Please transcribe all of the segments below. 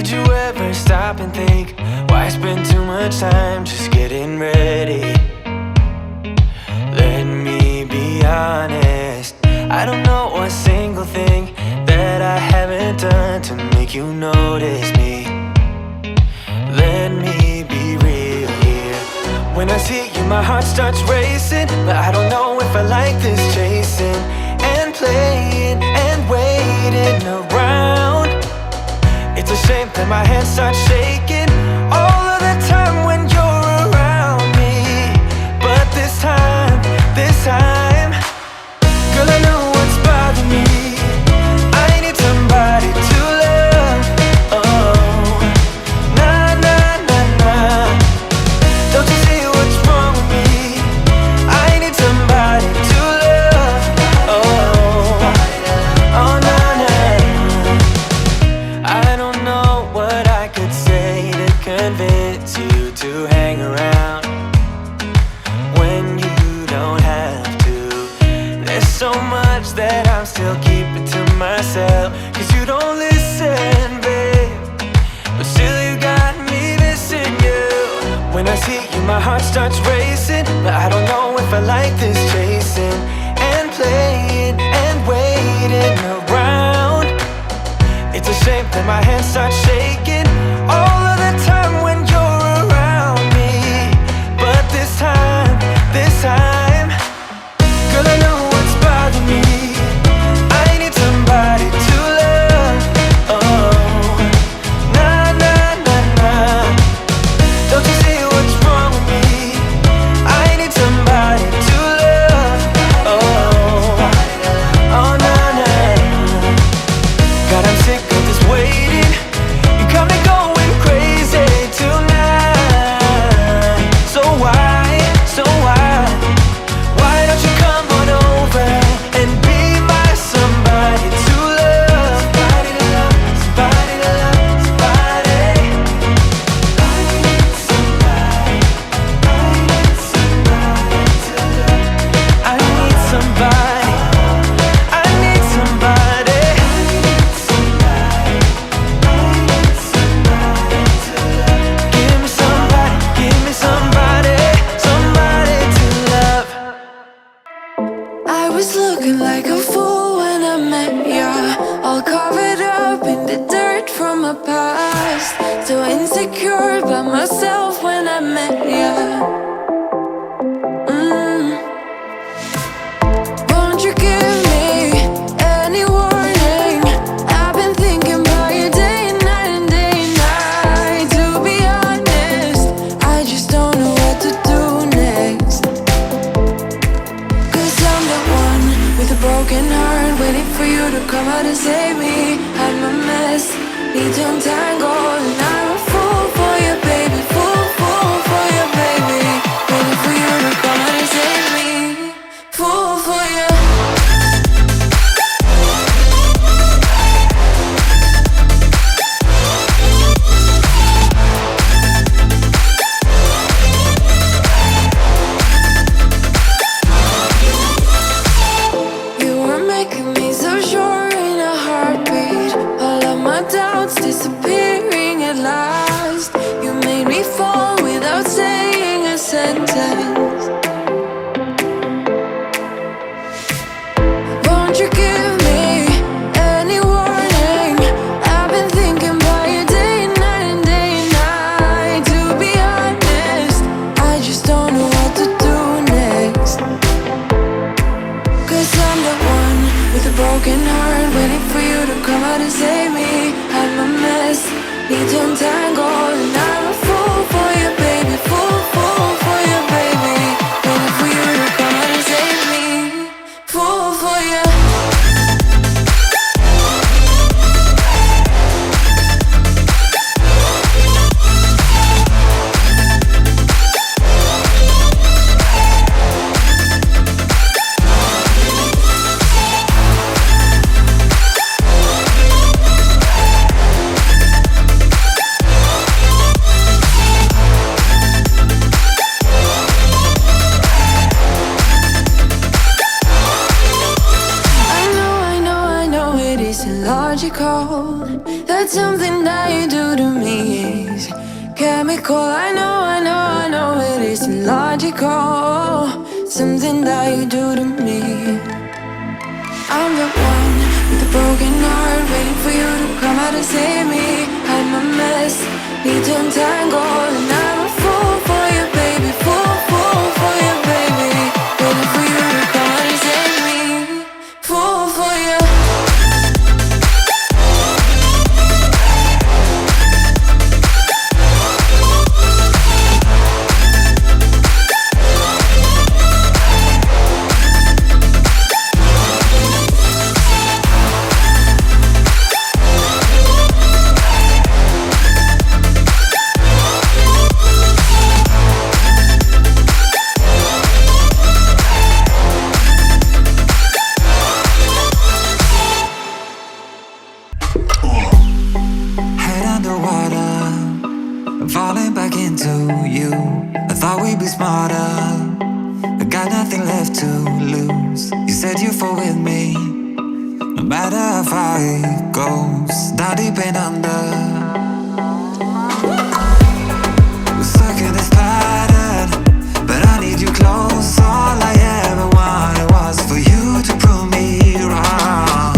Did you ever stop and think, why spend too much time just getting ready? Let me be honest, I don't know a single thing that I haven't done to make you notice me. Let me be real here. When I see you, my heart starts racing, but I don't know if I like this chasing and playing and waiting around. It's a shame that my hands start shaking all of the time when you're around me. But this time, girl, I know what's bothering me. I need somebody to love. Oh, nah, nah, nah, nah. Don't you see what's wrong with me? I need somebody to love. Oh, oh, nah, nah. I don't know what I could say to convince you to hang around when you don't have to. There's so much that I'm still keeping to myself, 'cause you don't listen, babe. But still you got me missing you. When I see you, my heart starts racing, but I don't know if I like this chasing and playing and waiting around. It's a shame that my hands start shaking all of the time when you're around me. But this time, girl, I know what's bothering me. I need somebody to love. Oh, nah, nah, nah, nah. Don't you see what's wrong with me? I need somebody to love. Oh, oh, nah, nah. God, I'm sick of this waiting. You got me going crazy tonight. So why don't you come on over and be my somebody to love? Somebody to love, somebody to love, somebody. I need somebody, I need somebody to love. I need somebody, I need somebody. Give me somebody, somebody to love. I was looking like a fool when I met ya, all covered up in the dirt from my past. So insecure by myself when I met ya. Won't you give me any warning? I've been thinking about you day and night and day and night. To be honest, I just don't know what to do next. 'Cause I'm the one with a broken heart, waiting for you to come out and save me. I'm a mess, need to untangle, and I'm a fool for you, baby. Fool for you, baby. logical. That's something that you do to me is chemical. I know it isn't logical. Something that you do to me. I'm the one with a broken heart, waiting for you to come out and save me. I'm a mess, need to untangle, and I'm a fool for you, baby. Fool for you, baby. Waiting for you to come out and save me. Fool for you. Falling back into you. I thought we'd be smarter. I got nothing left to lose. You said you fall with me, no matter how far it goes. Down deep and under, we're stuck in this pattern, but I need you close. All I ever wanted was for you to prove me wrong.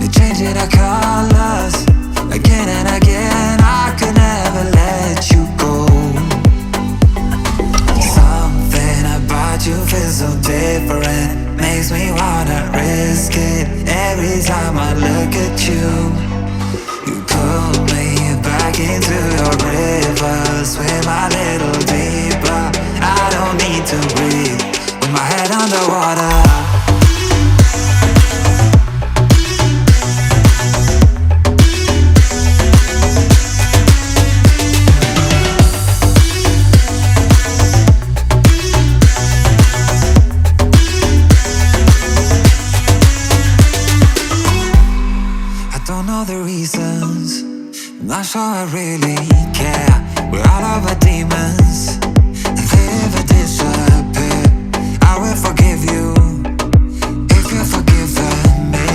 You're changing our colors again and again. I could never let you go. Something about you feels so different, makes me wanna risk it. Every time I look at you, you pull me back into your river. Swim a little deeper, I don't need to breathe with my head underwater. Don't know the reasons, I'm not sure I really care. We're all of our demons, and they never disappear. I will forgive you if you've forgiven me.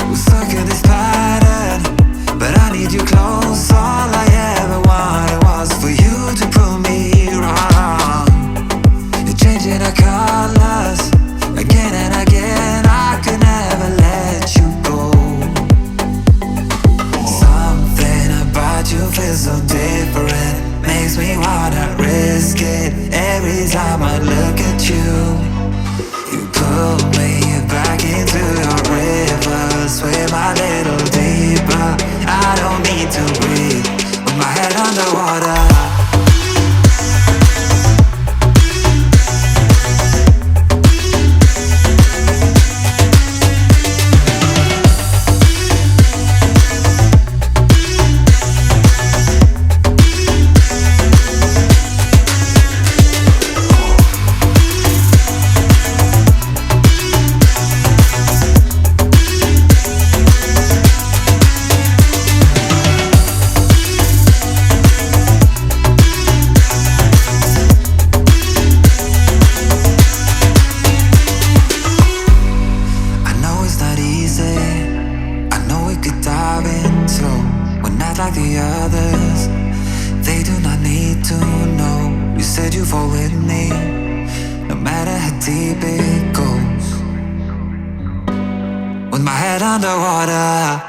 We're stuck in this pattern, but I need you close. All I ever wanted was for you to prove me wrong. You're changing our colors again and again. I could never let you go. Something about you feels so different, makes me wanna risk it. Every time I look at you, you pull me back into your river. Swim a little deeper, I don't need to breathe with my head underwater. Like the others, they do not need to know. You said you fall with me, no matter how deep it goes. With my head underwater,